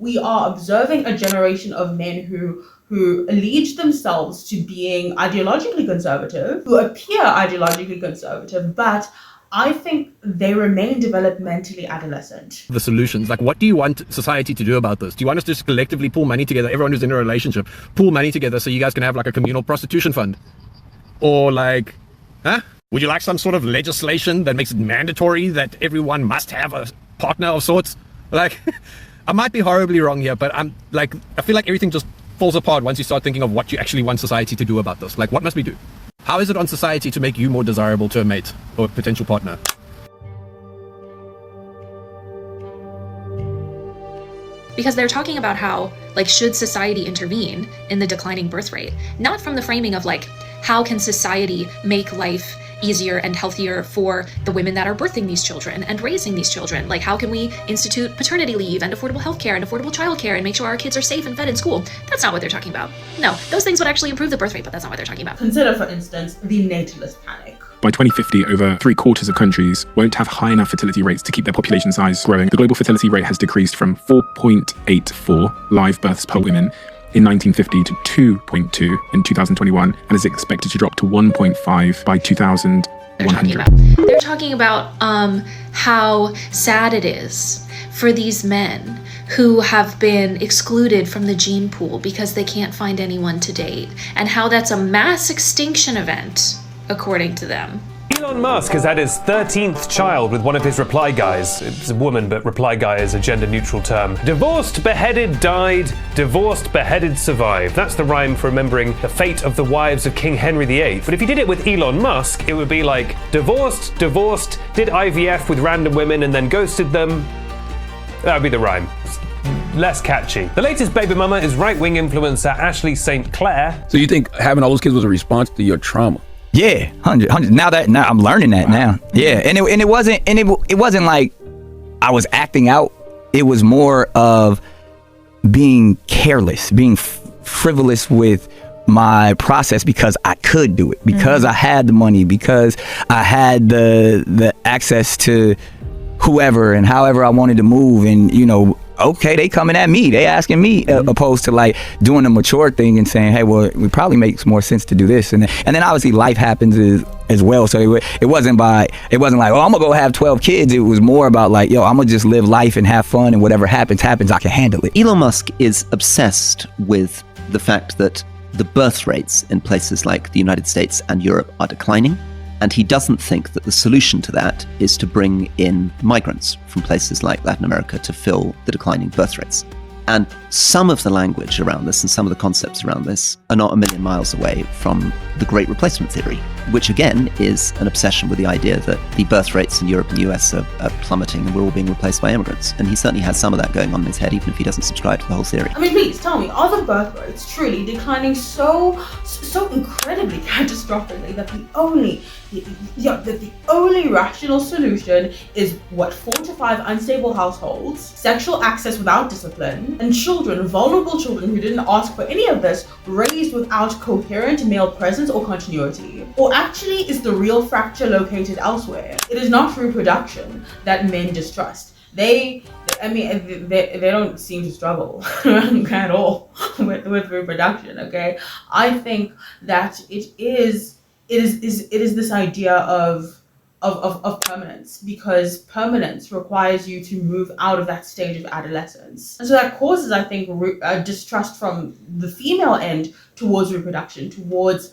we are observing a generation of men who allege themselves to being ideologically conservative, who appear ideologically conservative, but I think they remain developmentally adolescent. The solutions, like, what do you want society to do about this? Do you want us to just collectively pull money together, everyone who's in a relationship, pull money together so you guys can have like a communal prostitution fund? Or like, would you like some sort of legislation that makes it mandatory that everyone must have a partner of sorts? Like, I might be horribly wrong here, but I feel like everything just falls apart once you start thinking of what you actually want society to do about this. Like, what must we do? How is it on society to make you more desirable to a mate or a potential partner? Because they're talking about how, like, should society intervene in the declining birth rate? Not from the framing of, like, how can society make life easier and healthier for the women that are birthing these children and raising these children? Like, how can we institute paternity leave and affordable healthcare and affordable childcare and make sure our kids are safe and fed in school? That's not what they're talking about. No, those things would actually improve the birth rate, but that's not what they're talking about. Consider, for instance, the natalist panic. By 2050, over 3/4 of countries won't have high enough fertility rates to keep their population size growing. The global fertility rate has decreased from 4.84 live births per woman in 1950 to 2.2 in 2021, and is expected to drop to 1.5 by 2100. They're talking about how sad it is for these men who have been excluded from the gene pool because they can't find anyone to date, and how that's a mass extinction event, according to them. Elon Musk has had his 13th child with one of his reply guys. It's a woman, but reply guy is a gender-neutral term. Divorced, beheaded, died. Divorced, beheaded, survived. That's the rhyme for remembering the fate of the wives of King Henry VIII. But if you did it with Elon Musk, it would be like, divorced, divorced, did IVF with random women and then ghosted them. That would be the rhyme. Less catchy. The latest baby mama is right-wing influencer Ashley St. Clair. So you think having all those kids was a response to your trauma? Yeah, 100. Now I'm learning that now. Yeah, and it wasn't like I was acting out. It was more of being careless, being frivolous with my process because I could do it, because I had the money, because I had the access to whoever and however I wanted to move, and okay, they coming at me, they asking me, opposed to like doing the mature thing and saying, hey, well, it probably makes more sense to do this, and then obviously life happens as well. So it wasn't like, oh, I'm gonna go have 12 kids. It was more about like, yo, I'm gonna just live life and have fun, and whatever happens, I can handle it. Elon Musk is obsessed with the fact that the birth rates in places like the United States and Europe are declining. And he doesn't think that the solution to that is to bring in migrants from places like Latin America to fill the declining birth rates. And some of the language around this and some of the concepts around this are not a million miles away from the Great Replacement Theory, which again is an obsession with the idea that the birth rates in Europe and the US are plummeting and we're all being replaced by immigrants. And he certainly has some of that going on in his head, even if he doesn't subscribe to the whole theory. I mean, please tell me, are the birth rates truly declining so incredibly catastrophically that the only rational solution is 4 to 5 unstable households, sexual access without discipline, and vulnerable children who didn't ask for any of this, raised without coherent male presence or continuity? Or actually is the real fracture located elsewhere? It is not reproduction that men distrust. They don't seem to struggle at all with reproduction, okay? I think that it is this idea of permanence, because permanence requires you to move out of that stage of adolescence. And so that causes, I think, distrust from the female end towards reproduction, towards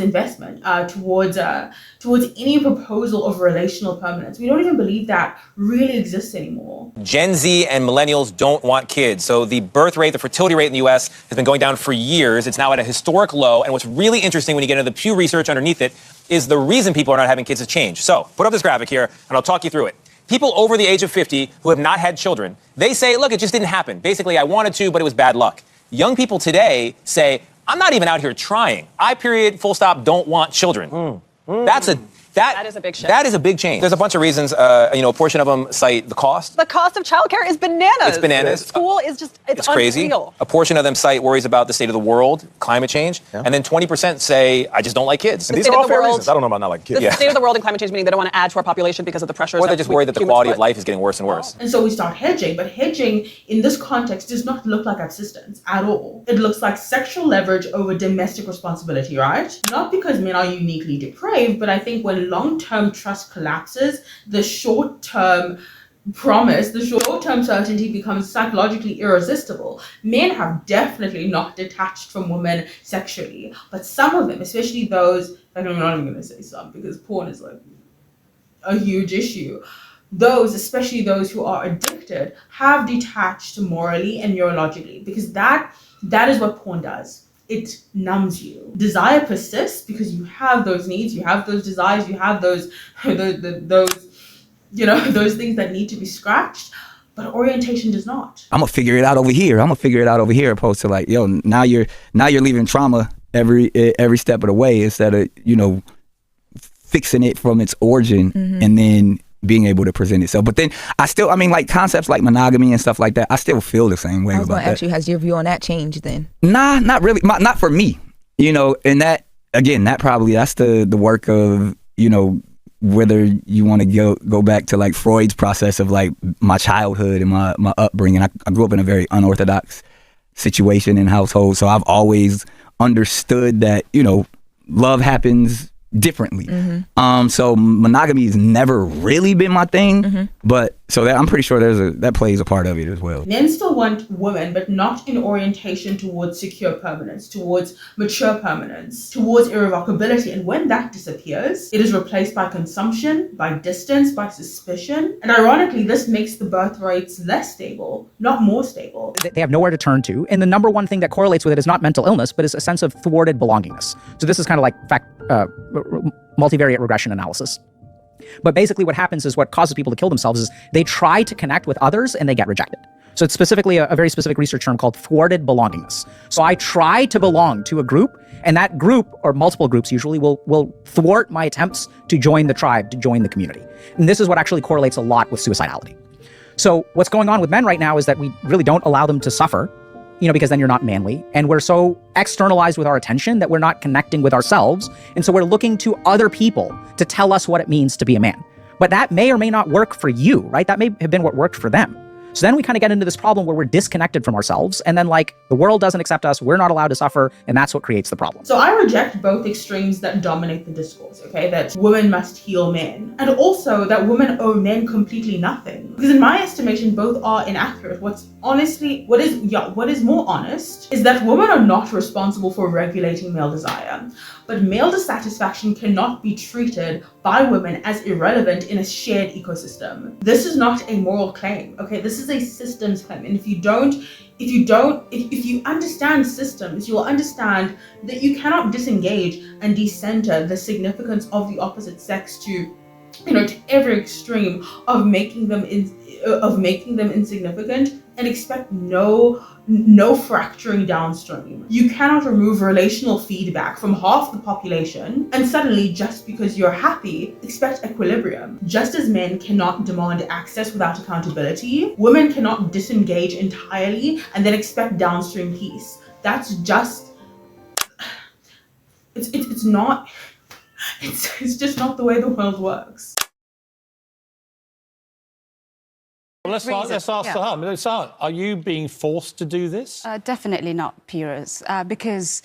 investment, towards any proposal of relational permanence. We don't even believe that really exists anymore. Gen Z and millennials don't want kids. So the birth rate, the fertility rate in the US has been going down for years. It's now at a historic low. And what's really interesting when you get into the Pew Research underneath it is the reason people are not having kids has changed. So put up this graphic here and I'll talk you through it. People over the age of 50 who have not had children, they say, look, it just didn't happen. Basically, I wanted to, but it was bad luck. Young people today say, I'm not even out here trying. I, period, full stop, don't want children. That's a That is a big shift. That is a big change. There's a bunch of reasons. A portion of them cite the cost. The cost of childcare is bananas. It's bananas. School is just, it's crazy. unreal. A portion of them cite worries about the state of the world, climate change, and then 20% say, I just don't like kids. And these are all fair reasons. I don't know about not like kids. The state of the world and climate change meaning they don't want to add to our population because of the pressures. Or they're just worried that the quality of life is getting worse and worse. And so we start hedging, but hedging in this context does not look like assistance at all. It looks like sexual leverage over domestic responsibility, right? Not because men are uniquely depraved, but I think when long-term trust collapses, the short-term promise, the short-term certainty becomes psychologically irresistible. Men have definitely not detached from women sexually, but some of them, especially those, like, I'm not even going to say some because porn is like a huge issue. Those, especially those who are addicted, have detached morally and neurologically, because that is what porn does. It numbs you. Desire persists because you have those needs, you have those desires, you have those those things that need to be scratched, but orientation does not. I'm gonna figure it out over here. Opposed to like, yo, now you're leaving trauma every step of the way instead of, fixing it from its origin and then being able to present itself. But then like concepts like monogamy and stuff like that, I still feel the same way about that. I was gonna ask you, has your view on that changed then? Nah, not really. Not for me. And that, again, that's the work of, whether you want to go back to like Freud's process of like my childhood and my upbringing. I grew up in a very unorthodox situation and household, so I've always understood that, love happens differently. So monogamy has never really been my thing, but so I'm pretty sure that plays a part of it as well. Men still want women, but not in orientation towards secure permanence, towards mature permanence, towards irrevocability. And when that disappears, it is replaced by consumption, by distance, by suspicion. And ironically, this makes the birth rates less stable, not more stable. They have nowhere to turn to. And the number one thing that correlates with it is not mental illness, but is a sense of thwarted belongingness. So this is kind of like multivariate regression analysis. But basically what happens is what causes people to kill themselves is they try to connect with others and they get rejected. So it's specifically a very specific research term called thwarted belongingness. So I try to belong to a group, and that group, or multiple groups usually, will thwart my attempts to join the tribe, to join the community. And this is what actually correlates a lot with suicidality. So what's going on with men right now is that we really don't allow them to suffer, because then you're not manly. And we're so externalized with our attention that we're not connecting with ourselves. And so we're looking to other people to tell us what it means to be a man. But that may or may not work for you, right? That may have been what worked for them. So then we kind of get into this problem where we're disconnected from ourselves, and then like the world doesn't accept us, we're not allowed to suffer, and that's what creates the problem. So I reject both extremes that dominate the discourse, okay? That women must heal men, and also that women owe men completely nothing. Because in my estimation, both are inaccurate. What is more honest is that women are not responsible for regulating male desire, but male dissatisfaction cannot be treated by women as irrelevant in a shared ecosystem. This is not a moral claim, okay? This is a systems claim. And if you understand systems, you'll understand that you cannot disengage and decenter the significance of the opposite sex to every extreme of making them insignificant and expect no fracturing downstream. You cannot remove relational feedback from half the population and suddenly, just because you're happy, expect equilibrium. Just as men cannot demand access without accountability, women cannot disengage entirely and then expect downstream peace. That's just, it's just not the way the world works. Well, let's ask Sahar. Sahar, are you being forced to do this? Definitely not, Piers, because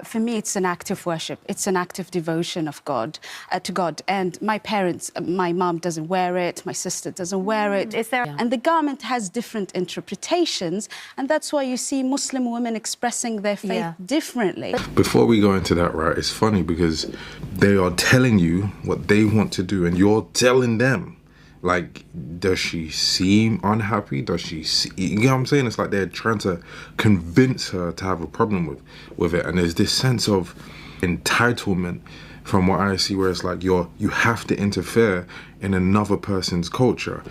for me it's an act of worship. It's an act of devotion of God to God. And my parents, my mom doesn't wear it, my sister doesn't wear it. And the garment has different interpretations, and that's why you see Muslim women expressing their faith differently. Before we go into that, right, it's funny because they are telling you what they want to do, and you're telling them. Like, does she seem unhappy? Does she see, you know what I'm saying? It's like they're trying to convince her to have a problem with it. And there's this sense of entitlement from what I see, where it's like you have to interfere in another person's culture.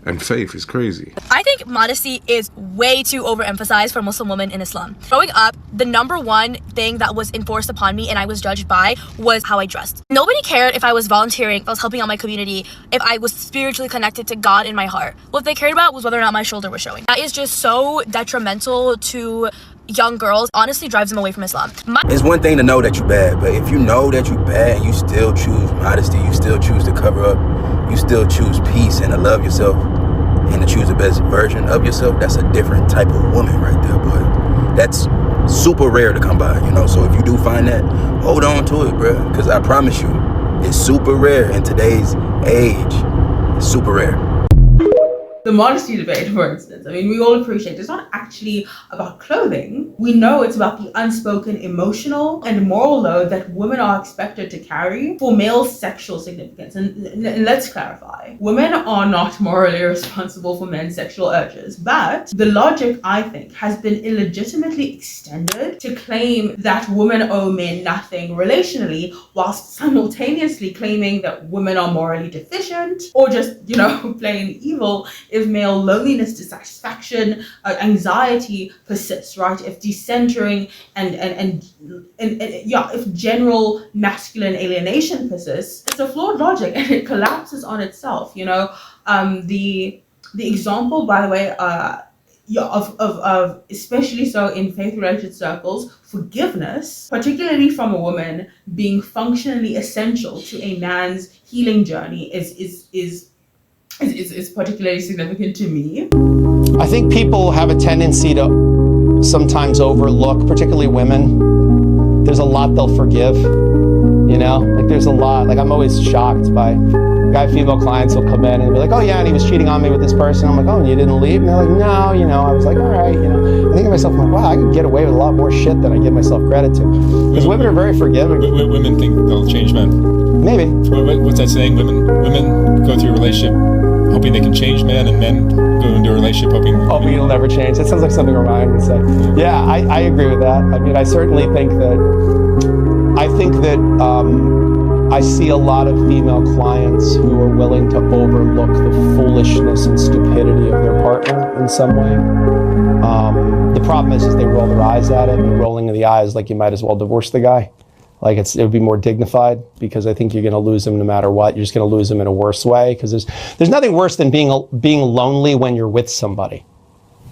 and faith is crazy. I think modesty is way too overemphasized for Muslim women in Islam. Growing up, the number one thing that was enforced upon me and I was judged by was how I dressed. Nobody cared if I was volunteering, if I was helping out my community, if I was spiritually connected to God in my heart. What they cared about was whether or not my shoulder was showing. That is just so detrimental to young girls, honestly drives them away from Islam. It's one thing to know that you're bad, but if you know that you're bad and you still choose modesty, you still choose to cover up, you still choose peace and to love yourself and to choose the best version of yourself, that's a different type of woman right there, boy. That's super rare to come by, you know? So if you do find that, hold on to it, bro, because I promise you, it's super rare in today's age. It's super rare. The modesty debate, for instance, I mean, we all appreciate it's not actually about clothing. We know it's about the unspoken emotional and moral load that women are expected to carry for male sexual significance. And let's clarify, women are not morally responsible for men's sexual urges, but the logic, I think, has been illegitimately extended to claim that women owe men nothing relationally, whilst simultaneously claiming that women are morally deficient or just, you know, plain evil if male loneliness, dissatisfaction, anxiety persists, right? If decentering and if general masculine alienation persists, it's a flawed logic and it collapses on itself. You know, the example, by the way, of especially so in faith-related circles, forgiveness, particularly from a woman, being functionally essential to a man's healing journey is particularly significant to me. I think people have a tendency to sometimes overlook, particularly women. There's a lot they'll forgive, you know? Like there's a lot, like I'm always shocked by female clients will come in and be like, oh yeah, and he was cheating on me with this person. I'm like, oh, and you didn't leave? And they're like, no, you know, I was like, all right, you know. I think of myself, I'm like, wow, I can get away with a lot more shit than I give myself credit to. Because women are very forgiving. Women think they'll change men. Maybe. What's that saying? Women go through a relationship hoping they can change men, and men go into a relationship hoping it'll never change. That sounds like something Orion would say. Yeah, I agree with that. I mean, I certainly think that I see a lot of female clients who are willing to overlook the foolishness and stupidity of their partner in some way. The problem is they roll their eyes at it, and rolling of the eyes, like you might as well divorce the guy. Like it would be more dignified, because I think you're going to lose him no matter what. You're just going to lose him in a worse way, because there's nothing worse than being lonely when you're with somebody.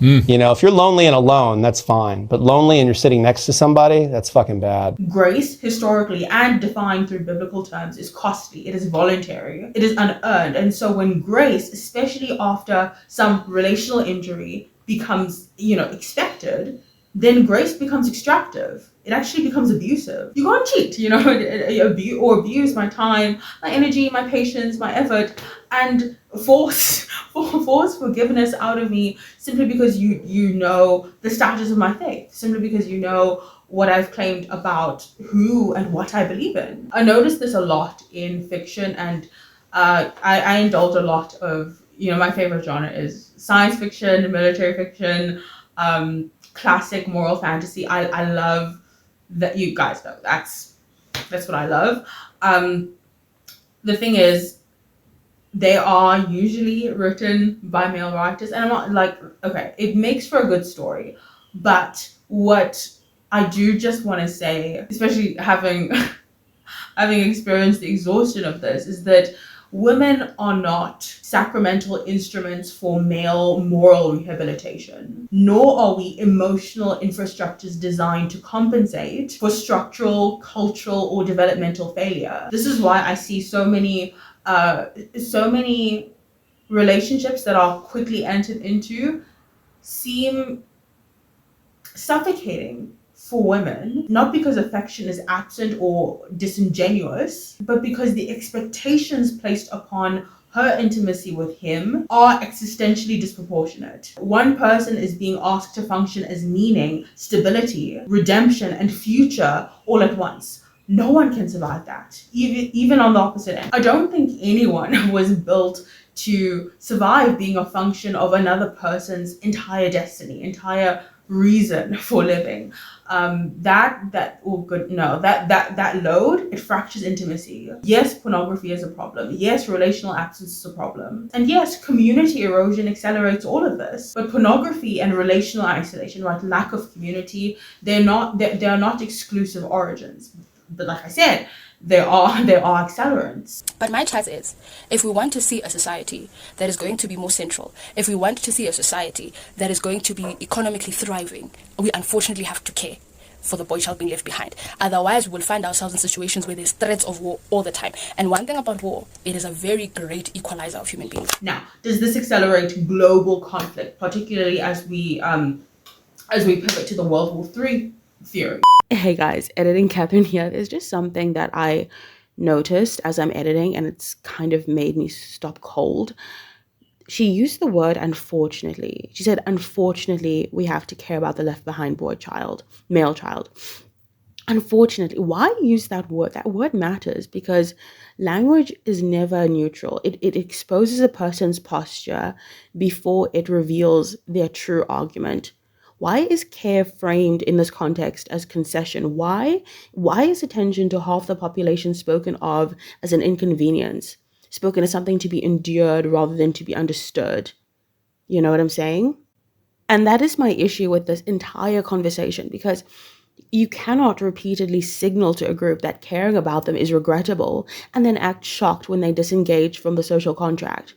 You know, if you're lonely and alone, that's fine. But lonely and you're sitting next to somebody, that's fucking bad. Grace, historically and defined through biblical terms, is costly. It is voluntary. It is unearned. And so when grace, especially after some relational injury, becomes, you know, expected, then grace becomes extractive. It actually becomes abusive. You can't cheat, you know, or abuse my time, my energy, my patience, my effort, and force forgiveness out of me simply because you know the status of my faith, simply because you know what I've claimed about who and what I believe in. I notice this a lot in fiction, and I indulge a lot of, you know, my favorite genre is science fiction, military fiction, classic moral fantasy. I love that. You guys know that's what I love. The thing is, they are usually written by male writers, and I'm not like, okay, it makes for a good story, but what I do just want to say, especially having experienced the exhaustion of this, is that women are not sacramental instruments for male moral rehabilitation, nor are we emotional infrastructures designed to compensate for structural, cultural, or developmental failure. This is why I see so many relationships that are quickly entered into seem suffocating for women, not because affection is absent or disingenuous, but because the expectations placed upon her intimacy with him are existentially disproportionate. One person is being asked to function as meaning, stability, redemption, and future all at once. No one can survive that, even on the opposite end. I don't think anyone was built to survive being a function of another person's entire destiny, entire reason for living. That load, it fractures intimacy. Yes, pornography is a problem. Yes, relational absence is a problem. And yes, community erosion accelerates all of this. But pornography and relational isolation, right, lack of community, they're not exclusive origins. But like I said, there are accelerants. But my choice is, if we want to see a society that is going to be more central, if we want to see a society that is going to be economically thriving, we unfortunately have to care for the boy child being left behind. Otherwise, we'll find ourselves in situations where there's threats of war all the time. And one thing about war, it is a very great equalizer of human beings. Now, does this accelerate global conflict, particularly as we pivot to the World War III theory? Hey guys, editing Catherine here. There's just something that I noticed as I'm editing, and it's kind of made me stop cold. She used the word unfortunately. She said, unfortunately, we have to care about the left behind male child. Unfortunately, why use that word? That word matters because language is never neutral. It exposes a person's posture before it reveals their true argument. Why is care framed in this context as concession? Why is attention to half the population spoken of as an inconvenience, spoken as something to be endured rather than to be understood? You know what I'm saying? And that is my issue with this entire conversation, because you cannot repeatedly signal to a group that caring about them is regrettable and then act shocked when they disengage from the social contract.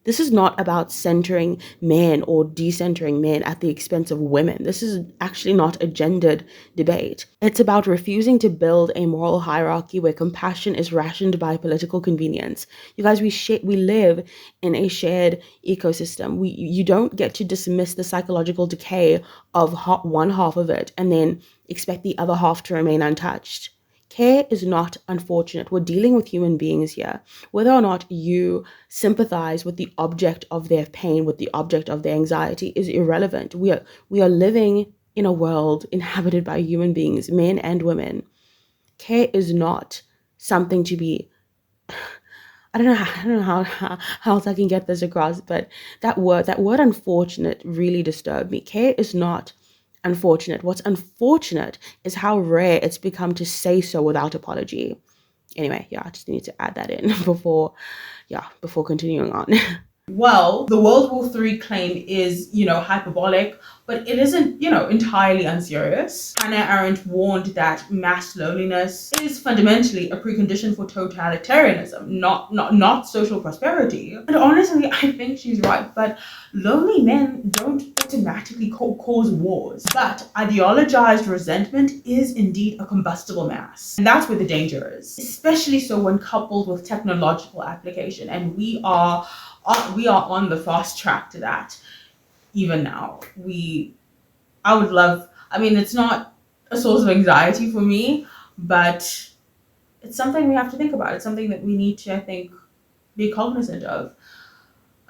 This is not about centering men or decentering men at the expense of women. This is actually not a gendered debate. It's about refusing to build a moral hierarchy where compassion is rationed by political convenience. You guys, we live in a shared ecosystem. You don't get to dismiss the psychological decay of one half of it and then expect the other half to remain untouched. Care is not unfortunate. We're dealing with human beings here. Whether or not you sympathize with the object of their pain, with the object of their anxiety, is irrelevant. We are living in a world inhabited by human beings, men and women. Care is not something to be... I don't know how else I can get this across, but that word unfortunate really disturbed me. Care is not unfortunate. What's unfortunate is how rare it's become to say so without apology. Anyway, I just need to add that in before continuing on. Well, the World War III claim is, hyperbolic, but it isn't, entirely unserious. Hannah Arendt warned that mass loneliness is fundamentally a precondition for totalitarianism, not social prosperity. And honestly, I think she's right, but lonely men don't automatically cause wars. But ideologized resentment is indeed a combustible mass. And that's where the danger is, especially so when coupled with technological application. And we are on the fast track to that. Even now, it's not a source of anxiety for me, but it's something we have to think about. It's something that we need to, I think, be cognizant of.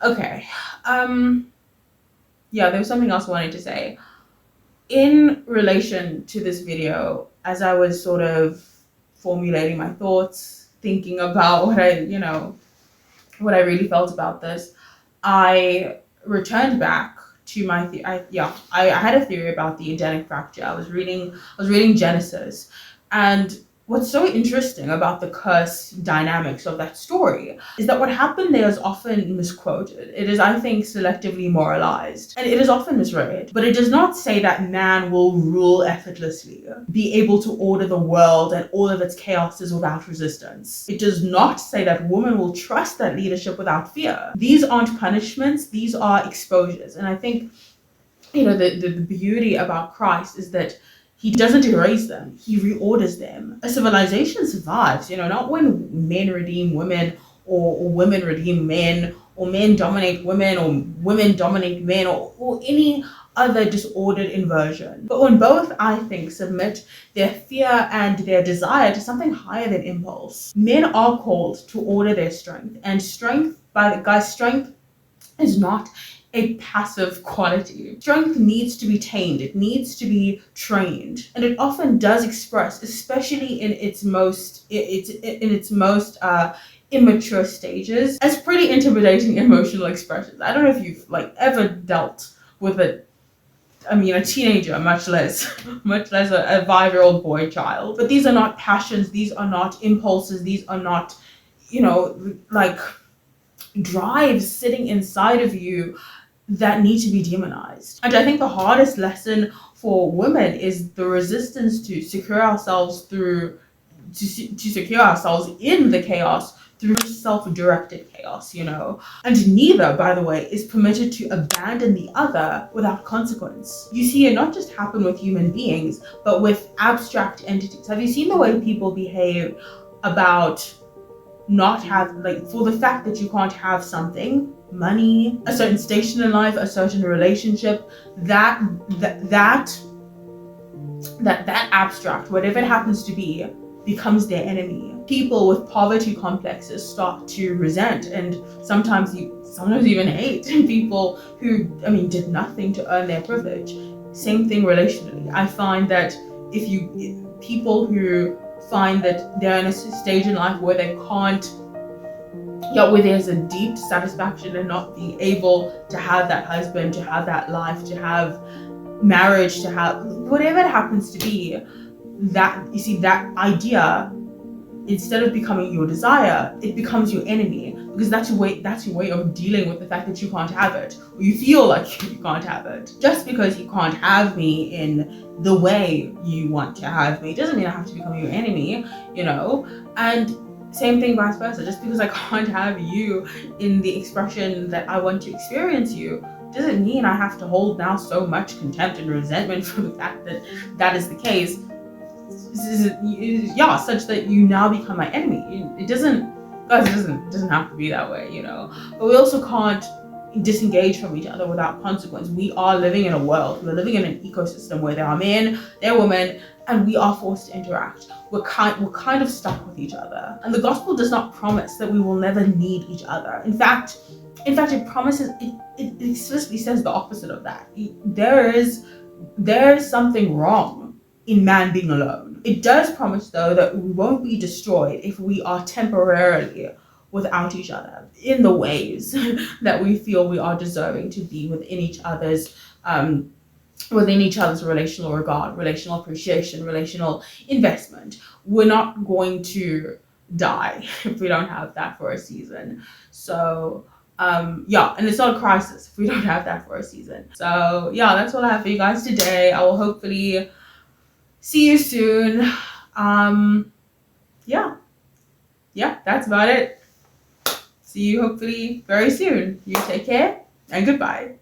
Okay. There was something else I wanted to say. In relation to this video, as I was sort of formulating my thoughts, thinking about what I really felt about this, I returned back to my I had a theory about the Edenic fracture. I was reading Genesis, and what's so interesting about the curse dynamics of that story is that what happened there is often misquoted. It is, I think, selectively moralized, and it is often misread. But it does not say that man will rule effortlessly, be able to order the world and all of its chaoses without resistance. It does not say that woman will trust that leadership without fear. These aren't punishments, these are exposures. And I think, the beauty about Christ is that he doesn't erase them, he reorders them. A civilization survives, not when men redeem women or women redeem men, or men dominate women or women dominate men, or any other disordered inversion. But when both, I think, submit their fear and their desire to something higher than impulse, men are called to order their strength. And strength is not a passive quality. Strength needs to be tamed. It needs to be trained, and it often does express, especially in its most immature stages, as pretty intimidating emotional expressions. I don't know if you've ever dealt with a teenager, much less a 5-year-old boy child. But these are not passions, these are not impulses, these are not, like drives sitting inside of you that need to be demonized. And I think the hardest lesson for women is the resistance to secure ourselves in the chaos through self-directed chaos, And neither, by the way, is permitted to abandon the other without consequence. You see it not just happen with human beings, but with abstract entities. Have you seen the way people behave about for the fact that you can't have something, money, a certain station in life, a certain relationship, that abstract, whatever it happens to be, becomes their enemy. People with poverty complexes start to resent and sometimes even hate people who, did nothing to earn their privilege. Same thing relationally. I find that people who find that they're in a stage in life where they can't, where there's a deep dissatisfaction in not being able to have that husband, to have that life, to have marriage, to have whatever it happens to be, that idea, instead of becoming your desire, it becomes your enemy, because that's your way of dealing with the fact that you can't have it, or you feel like you can't have it. Just because you can't have me in the way you want to have me doesn't mean I have to become your enemy, and same thing vice versa. Just because I can't have you in the expression that I want to experience you doesn't mean I have to hold now so much contempt and resentment for the fact that that is the case. Such that you now become my enemy. It doesn't have to be that way, But we also can't disengage from each other without consequence. We are living in a world, we're living in an ecosystem where there are men, there are women, and we are forced to interact. We're kind of stuck with each other. And the gospel does not promise that we will never need each other. In fact, it promises, it explicitly says the opposite of that. There is something wrong in man being alone. It does promise, though, that we won't be destroyed if we are temporarily without each other in the ways that we feel we are deserving to be within each other's relational regard, relational appreciation, relational investment. We're not going to die if we don't have that for a season. So and it's not a crisis if we don't have that for a season. So that's all I have for you guys today. I will hopefully see you soon. That's about it. See you hopefully very soon. You take care and goodbye.